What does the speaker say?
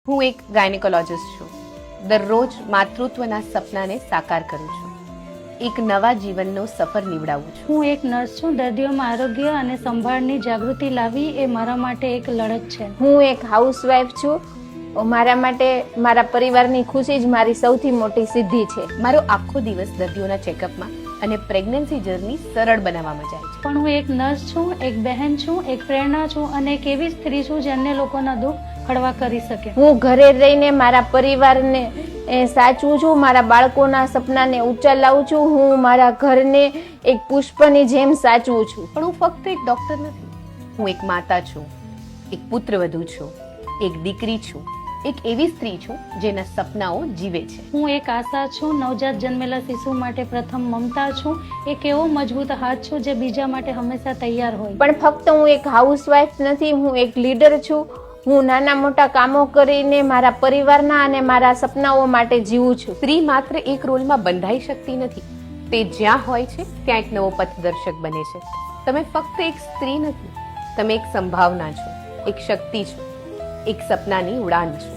હું એક ગાયનેકોલોજિસ્ટ છું. દરરોજ માતૃત્વના સપનાને સાકાર કરું છું. એક નવા જીવનનો સફર નીવડાવું છું. હું એક નર્સ છું. દર્દીઓમાં આરોગ્ય અને સંભાળની જાગૃતિ લાવવી એ મારા માટે એક લડત છે. હું એક હાઉસવાઈફ છું. મારા માટે મારા પરિવારની ખુશી જ મારી સૌથી મોટી સિદ્ધિ છે. મારો આખો દિવસ દર્દીઓના ચેકઅપમાં અને પ્રેગ્નન્સી જર્ની સરળ બનાવવામાં જાય છે. પણ હું એક નર્સ છું, એક બહેન છું, એક પ્રેરણા છું અને એક એવી સ્ત્રી છું જે અન્ય લોકોના દુઃખ હળવા કરી શકે. હું ઘરે રહીને મારા પરિવારને સાચવું છું, મારા બાળકોના સપનાને ઊંચા લાવું છું. હું મારા ઘરને એક પુષ્પની જેમ સાચવું છું. પણ હું ફક્ત એક ડોક્ટર નથી. હું એક માતા છું, એક પુત્રવધુ છું, એક દીકરી છું, એક એવી સ્ત્રી છું જેના સપનાઓ જીવે છે. હું એક આશા છું, નવજાત જન્મેલા શિશુ માટે પ્રથમ મમતા છું, એક એવો મજબૂત હાથ છું જે બીજા માટે હંમેશા તૈયાર હોય. પણ ફક્ત હું એક હાઉસવાઈફ નથી, હું એક લીડર છું. હું નાના મોટા કામો કરીને મારા પરિવારના અને મારા સપનાઓ માટે જીવું છું. સ્ત્રી માત્ર એક રોલમાં બંધાઈ શકતી નથી. તે જ્યાં હોય છે ત્યાં એક નવો પથદર્શક બને છે. તમે ફક્ત એક સ્ત્રી નથી, તમે એક સંભાવના છો, એક શક્તિ છો, એક સપનાની ઉડાન છો.